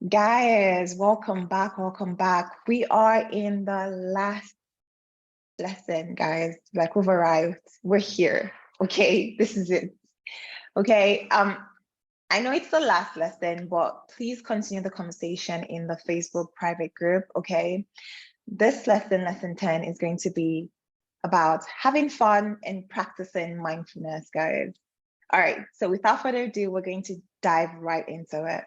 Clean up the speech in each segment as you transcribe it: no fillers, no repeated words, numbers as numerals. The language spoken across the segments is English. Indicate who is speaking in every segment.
Speaker 1: Guys, welcome back. Welcome back. We are in the last lesson, guys. Like we've arrived. We're here. Okay, this is it. Okay. I know it's the last lesson, but please continue the conversation in the Facebook private group. Okay. This lesson, lesson 10, is going to be about having fun and practicing mindfulness, guys. All right. So without further ado, we're going to dive right into it.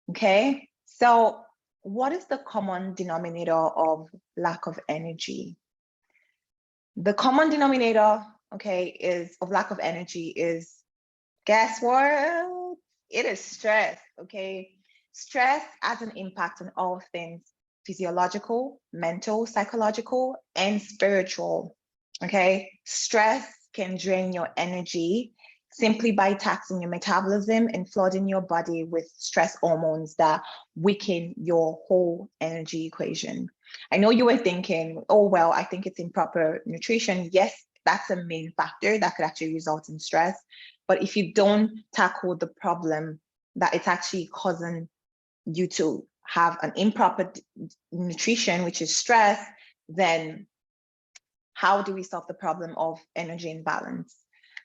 Speaker 1: Okay, so what is the common denominator of lack of energy? The common denominator, okay, is of lack of energy is, guess what? It is stress, okay? Stress has an impact on all things physiological, mental, psychological, and spiritual, okay? Stress can drain your energy simply by taxing your metabolism and flooding your body with stress hormones that weaken your whole energy equation. I know you were thinking, oh, well, I think it's improper nutrition. Yes, that's a main factor that could actually result in stress. But if you don't tackle the problem that it's actually causing you to have an improper nutrition, which is stress, then how do we solve the problem of energy imbalance?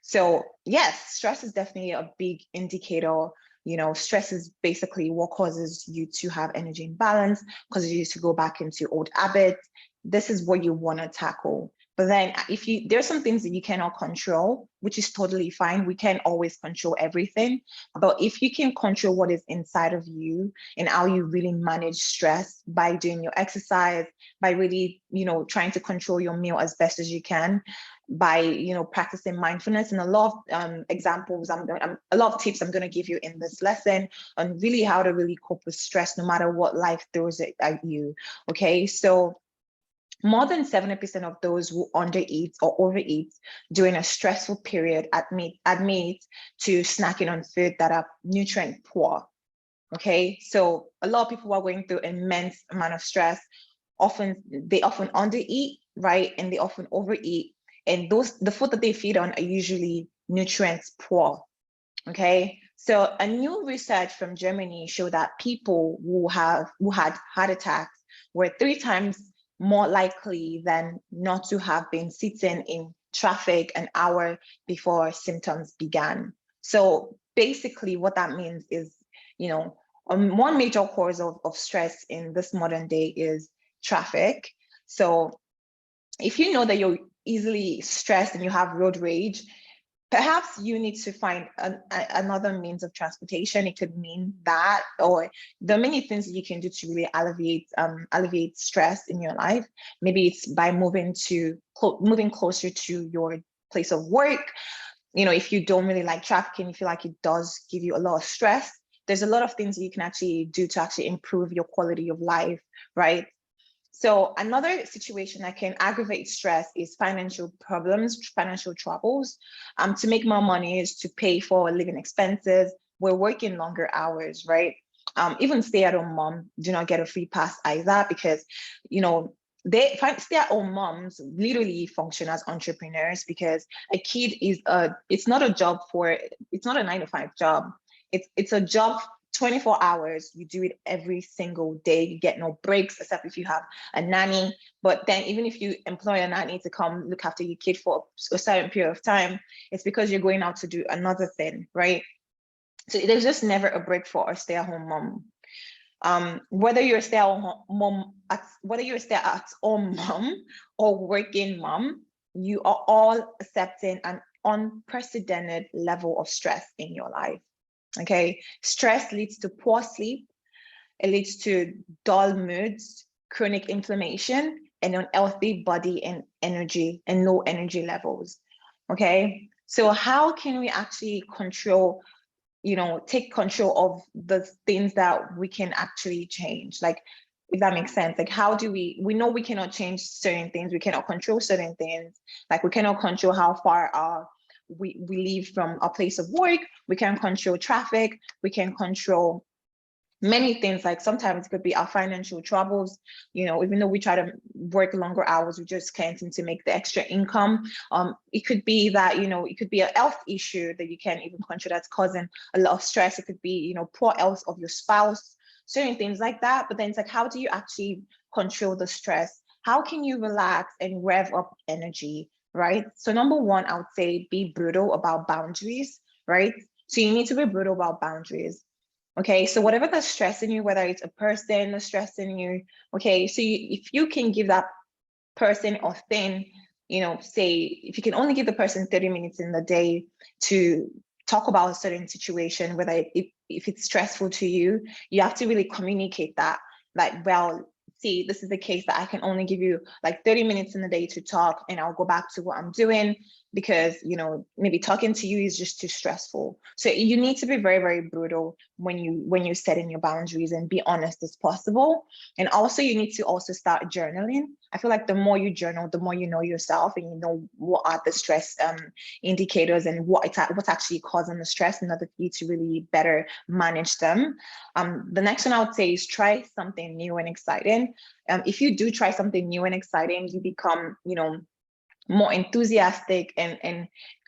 Speaker 1: So yes, stress is definitely a big indicator. You know, stress is basically what causes you to have energy imbalance, causes you to go back into old habits. This is what you want to tackle. But then if there's some things that you cannot control, which is totally fine. We can't always control everything. But if you can control what is inside of you and how you really manage stress by doing your exercise, by really, trying to control your meal as best as you can, by, practicing mindfulness, and a lot of examples, a lot of tips I'm going to give you in this lesson on really how to really cope with stress, no matter what life throws at you. Okay, so more than 70% of those who undereat or overeat during a stressful period admit to snacking on food that are nutrient poor. Okay, so a lot of people who are going through immense amount of stress, they often undereat, right? And they often overeat. And the food that they feed on are usually nutrients poor. Okay, so a new research from Germany showed that people who had heart attacks were 3 times more likely than not to have been sitting in traffic an hour before symptoms began. So basically what that means is, one major cause of stress in this modern day is traffic. So if you know that you're easily stressed and you have road rage, perhaps you need to find another means of transportation. It could mean that, or there are many things that you can do to really alleviate stress in your life. Maybe it's by moving closer to your place of work. If you don't really like traffic and you feel like it does give you a lot of stress, there's a lot of things that you can actually do to actually improve your quality of life, right? So another situation that can aggravate stress is financial problems, financial troubles. To make more money is to pay for living expenses. We're working longer hours, right? Even stay-at-home mom do not get a free pass either, because, stay-at-home moms literally function as entrepreneurs, because a kid it's not a 9-to-5 job. It's a job 24 hours. You do it every single day. You get no breaks except if you have a nanny. But then even if you employ a nanny to come look after your kid for a certain period of time, it's because you're going out to do another thing, right? So there's just never a break for a stay-at-home mom. Whether you're a stay-at-home mom or working mom, you are all accepting an unprecedented level of stress in your life. Okay, stress leads to poor sleep. It leads to dull moods, chronic inflammation, and unhealthy body and energy and low energy levels. Okay, so how can we actually take control of the things that we can actually change? Like, if that makes sense, like how do we know we cannot change certain things, we cannot control certain things, like we cannot control how far we leave from a place of work, we can control traffic, we can control many things. Like sometimes it could be our financial troubles, even though we try to work longer hours, we just can't seem to make the extra income. It could be that, it could be a health issue that you can't even control that's causing a lot of stress. It could be, poor health of your spouse. certain things like that. But then it's like, how do you actually control the stress? How can you relax and rev up energy, right? So number one, I would say be brutal about boundaries, right? So you need to be brutal about boundaries. Okay, so whatever that's stressing you, whether it's a person that's stressing you, okay, so if you can give that person or thing, say if you can only give the person 30 minutes in the day to talk about a certain situation, whether if it's stressful to you, you have to really communicate that, like, well, see, this is the case that I can only give you like 30 minutes in the day to talk, and I'll go back to what I'm doing because, maybe talking to you is just too stressful. So you need to be very, very brutal when you're setting your boundaries, and be honest as possible. And also you need to also start journaling. I feel like the more you journal, the more you know yourself, and you know what are the stress indicators, and what's actually causing the stress, in order for you to really better manage them. The next one I would say is try something new and exciting. If you do try something new and exciting, you become, more enthusiastic and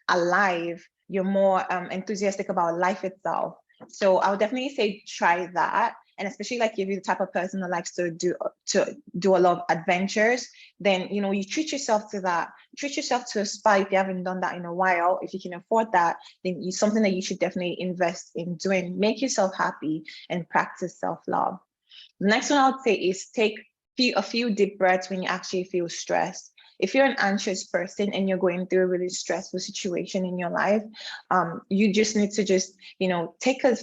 Speaker 1: alive. You're more enthusiastic about life itself. So I would definitely say try that. And especially like if you're the type of person that likes to do a lot of adventures, then you treat yourself to that. Treat yourself to a spa if you haven't done that in a while. If you can afford that, then it's something that you should definitely invest in doing. Make yourself happy and practice self-love. The next one I would say is take a few deep breaths when you actually feel stressed. If you're an anxious person and you're going through a really stressful situation in your life, you just need to take a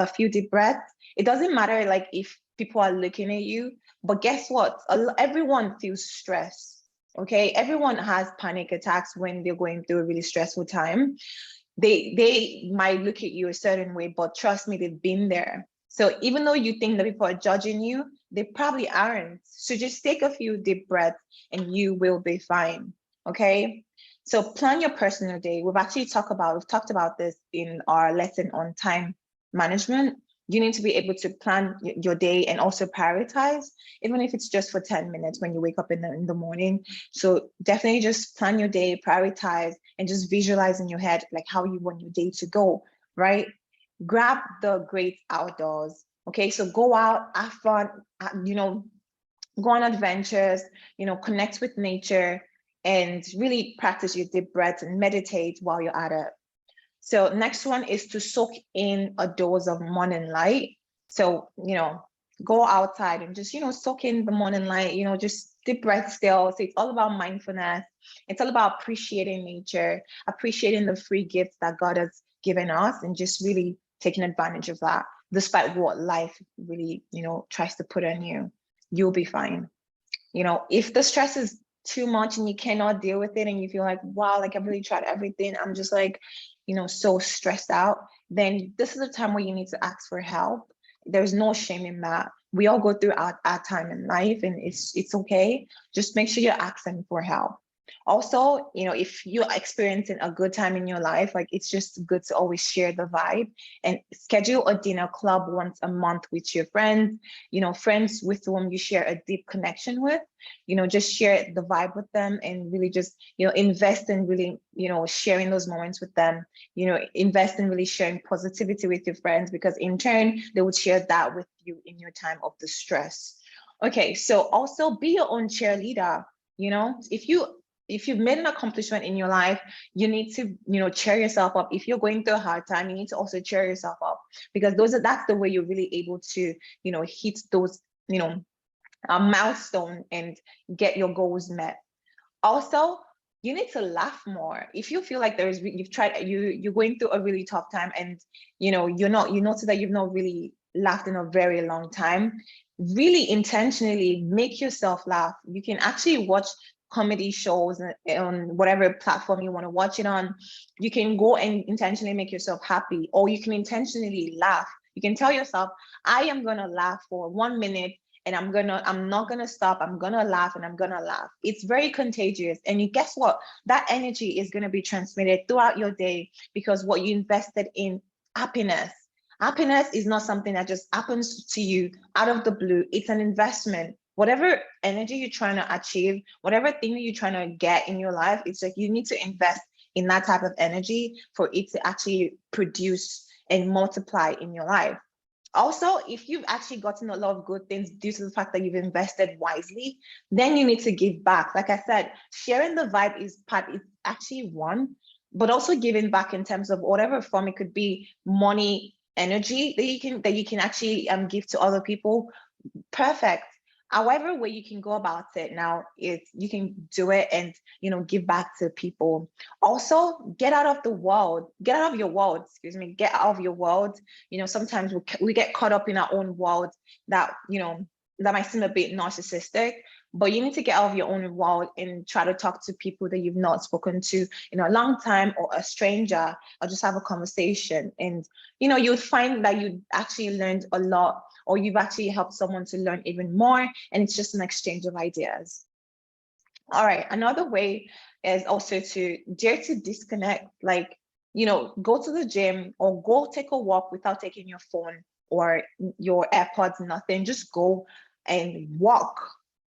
Speaker 1: few deep breaths. It doesn't matter like if people are looking at you, but guess what? Everyone feels stress. Okay, everyone has panic attacks when they're going through a really stressful time. They might look at you a certain way, but trust me, they've been there. So even though you think that people are judging you, they probably aren't. So just take a few deep breaths and you will be fine. Okay. So plan your personal day. We've talked about this in our lesson on time management. You need to be able to plan your day and also prioritize, even if it's just for 10 minutes when you wake up in the morning. So definitely just plan your day, prioritize, and just visualize in your head like how you want your day to go, right? Grab the great outdoors. Okay, so go out, have fun, go on adventures, connect with nature, and really practice your deep breaths and meditate while you're at it. So next one is to soak in a dose of morning light. So, go outside and just, soak in the morning light, just deep breath still. So it's all about mindfulness. It's all about appreciating nature, appreciating the free gifts that God has given us, and just really taking advantage of that, despite what life really, tries to put on you. You'll be fine. If the stress is too much and you cannot deal with it, and you feel like, wow, like I've really tried everything, I'm just like, so stressed out, then this is the time where you need to ask for help. There's no shame in that. We all go through our time in life, and it's okay. Just make sure you're asking for help. Also, if you're experiencing a good time in your life, like it's just good to always share the vibe, and schedule a dinner club once a month with your friends, friends with whom you share a deep connection with. Just share the vibe with them, and really just, invest in really, sharing those moments with them, invest in really sharing positivity with your friends, because in turn, they would share that with you in your time of the stress. Okay, so also be your own cheerleader. If you've made an accomplishment in your life, you need to, cheer yourself up. If you're going through a hard time, you need to also cheer yourself up, because that's the way you're really able to, hit those, a milestone and get your goals met. Also, you need to laugh more. If you feel like you're going through a really tough time, and you notice that you've not really laughed in a very long time, really intentionally make yourself laugh. You can actually watch comedy shows on whatever platform you want to watch it on. You can go and intentionally make yourself happy, or you can intentionally laugh. You can tell yourself, I am going to laugh for 1 minute, and I'm not gonna stop. I'm gonna laugh, and I'm gonna laugh. It's very contagious. And you guess what? That energy is gonna be transmitted throughout your day, because what you invested in happiness. Happiness is not something that just happens to you out of the blue. It's an investment. Whatever energy you're trying to achieve, whatever thing that you're trying to get in your life, it's like you need to invest in that type of energy for it to actually produce and multiply in your life. Also, if you've actually gotten a lot of good things due to the fact that you've invested wisely, then you need to give back. Like I said, sharing the vibe is actually one, but also giving back in terms of whatever form. It could be money, energy that you can actually give to other people. Perfect. However way you can go about it now is you can do it and give back to people. Also, get out of your world, excuse me, get out of your world. Sometimes we get caught up in our own world that that might seem a bit narcissistic, but you need to get out of your own world and try to talk to people that you've not spoken to in a long time, or a stranger, or just have a conversation. And you'd find that you actually learned a lot, or you've actually helped someone to learn even more, and it's just an exchange of ideas. All right, another way is also to dare to disconnect. Like, go to the gym or go take a walk without taking your phone or your AirPods, nothing. Just go and walk,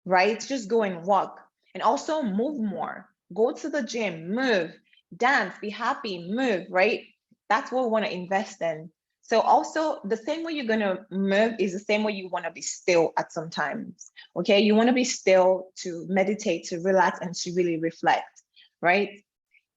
Speaker 1: right? Just go and walk. And also move more. Go to the gym, move, dance, be happy, move, right? That's what we want to invest in. So also, the same way you're going to move is the same way you want to be still at some times. Okay, you want to be still to meditate, to relax, and to really reflect, right?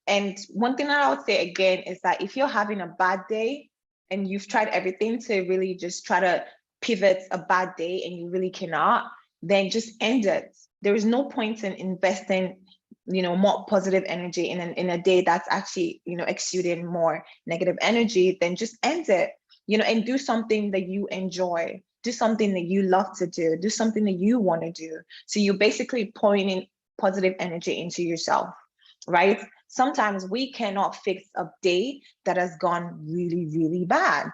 Speaker 1: And one thing that I would say again is that if you're having a bad day and you've tried everything to really just try to pivot a bad day and you really cannot, then just end it. There is no point in investing more positive energy in a day that's actually exuding more negative energy. Then just end it, and do something that you enjoy, do something that you love to do something that you want to do. So you're basically pouring in positive energy into yourself, right? Sometimes we cannot fix a day that has gone really, really bad.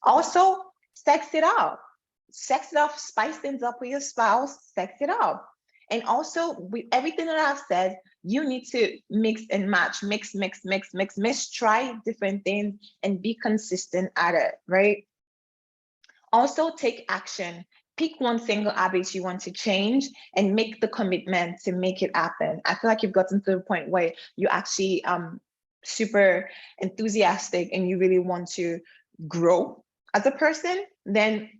Speaker 1: Also, sex it up, spice things up with your spouse, sex it up. And also, with everything that I've said, you need to mix and match, mix, try different things and be consistent at it, right? Also, take action. Pick one single habit you want to change and make the commitment to make it happen. I feel like you've gotten to the point where you actually super enthusiastic and you really want to grow as a person. Then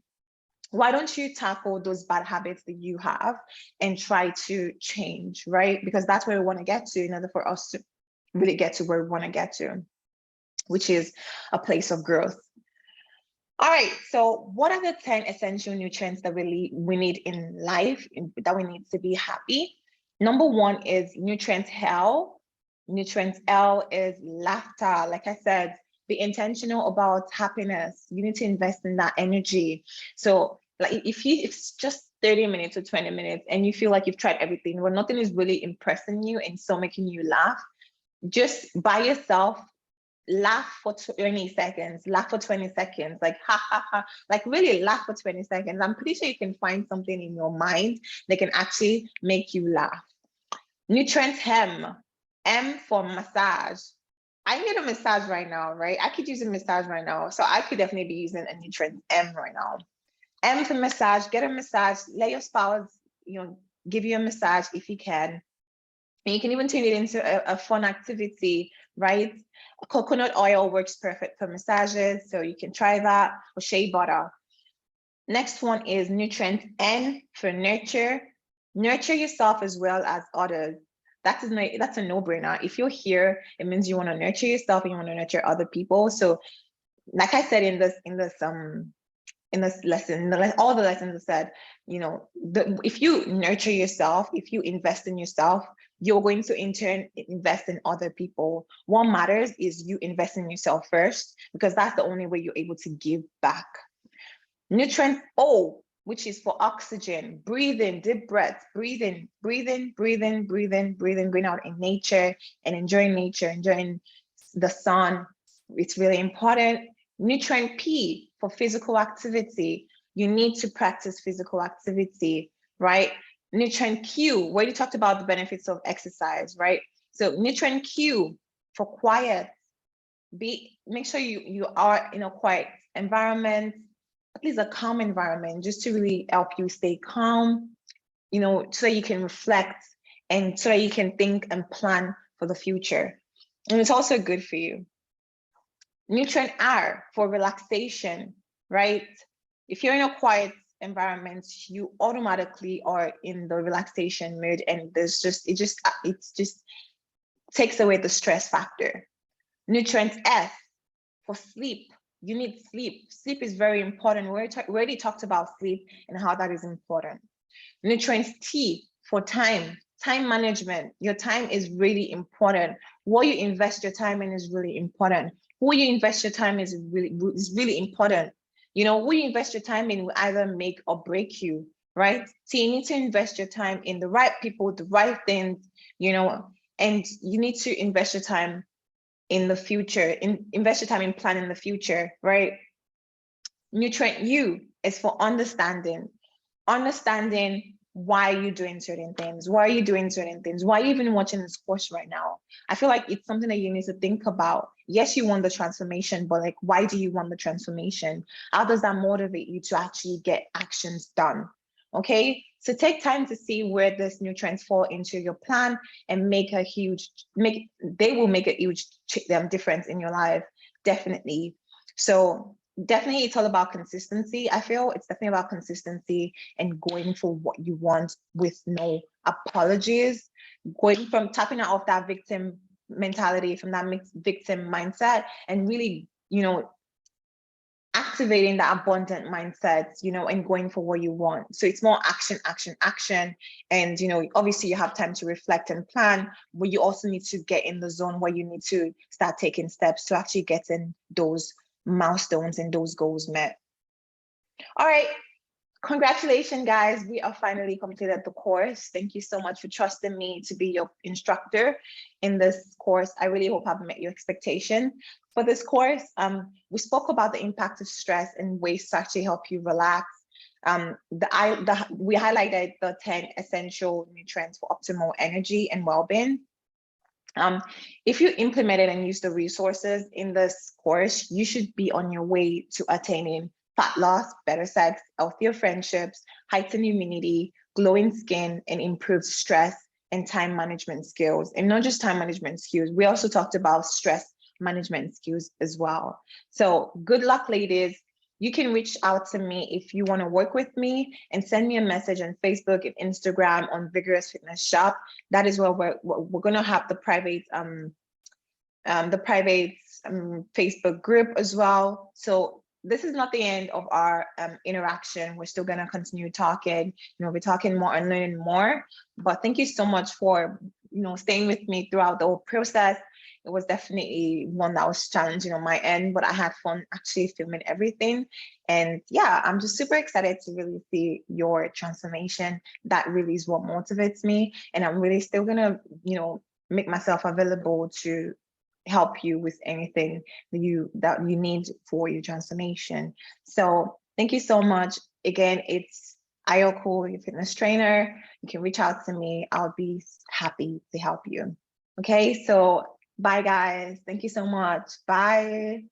Speaker 1: why don't you tackle those bad habits that you have and try to change, right? Because that's where we want to get to in order for us to really get to where we want to get to, which is a place of growth. All right, so what are the 10 essential nutrients that we need in life, that we need to be happy? Number one is nutrient L. Nutrient L is laughter. Like I said, be intentional about happiness. You need to invest in that energy. So like if it's just 30 minutes or 20 minutes and you feel like you've tried everything, where nothing is really impressing you and still making you laugh, just by yourself, laugh for 20 seconds, like ha ha ha, like really laugh for 20 seconds. I'm pretty sure you can find something in your mind that can actually make you laugh. Nutrient M for massage. I need a massage right now, right? I could use a massage right now. So I could definitely be using a nutrient M right now. M for massage, get a massage, let your spouse, give you a massage if you can. And you can even turn it into a fun activity, right? Coconut oil works perfect for massages, so you can try that, or shea butter. Next one is nutrient N for nurture. Nurture yourself as well as others. That's a no-brainer. If you're here, it means you want to nurture yourself and you want to nurture other people. So, like I said in this lesson, all the lessons I said, if you nurture yourself, if you invest in yourself, you're going to in turn invest in other people. What matters is you invest in yourself first, because that's the only way you're able to give back. Nutrient O, which is for oxygen. Breathe in, deep breath, breathe in, going out in nature and enjoying nature, enjoying the sun. It's really important. Nutrient P for physical activity. You need to practice physical activity, right? Nutrient Q, where you talked about the benefits of exercise, right? So nutrient Q for quiet. Make sure you are in a quiet environment, at least a calm environment, just to really help you stay calm, so that you can reflect and so that you can think and plan for the future. And it's also good for you. Nutrient R for relaxation, right? If you're in a quiet environment, you automatically are in the relaxation mood, and there's just it just takes away the stress factor. Nutrient S for sleep. You need sleep. Sleep is very important. We already talked about sleep and how that is important. Nutrients T for time. Time management. Your time is really important. What you invest your time in is really important. Who you invest your time is really important. You know, who you invest your time in will either make or break you, right? So you need to invest your time in the right people, the right things, you know, and you need to invest your time in the future, invest your time in planning the future, right? Nutrient U is for understanding why you're doing certain things. Why are you doing certain things? Why are you even watching this course right now? I feel like it's something that you need to think about. Yes, you want the transformation, but like, why do you want the transformation? How does that motivate you to actually get actions done? Okay, so take time to see where this nutrients fall into your plan and they will make a huge difference in your life, definitely. So definitely it's all about consistency. I feel it's definitely about consistency and going for what you want with no apologies, going from tapping out of that victim mentality, from that victim mindset, and really, you know, activating that abundant mindset, you know, and going for what you want. So it's more action, action, action. And, you know, obviously you have time to reflect and plan, but you also need to get in the zone where you need to start taking steps to actually get in those milestones and those goals met. All right. Congratulations, guys. We are finally completed the course. Thank you so much for trusting me to be your instructor in this course. I really hope I've met your expectation. For this course, we spoke about the impact of stress and ways to actually help you relax. We highlighted the 10 essential nutrients for optimal energy and well-being. If you implement it and use the resources in this course, you should be on your way to attaining fat loss, better sex, healthier friendships, heightened immunity, glowing skin, and improved stress and time management skills. And not just time management skills, we also talked about stress management skills as well. So good luck, ladies. You can reach out to me if you want to work with me, and send me a message on Facebook and Instagram on VigorUS Fitness Shop. That is where we're going to have the private Facebook group as well. So this is not the end of our interaction. We're still going to continue talking. You know, we're talking more and learning more. But thank you so much for, you know, staying with me throughout the whole process. It was definitely one that was challenging on my end, but I had fun actually filming everything. And yeah, I'm just super excited to really see your transformation. That really is what motivates me. And I'm really still gonna, you know, make myself available to help you with anything that you need for your transformation. So thank you so much. Again, it's Ayoko, your fitness trainer. You can reach out to me. I'll be happy to help you. Okay, so bye guys. Thank you so much. Bye.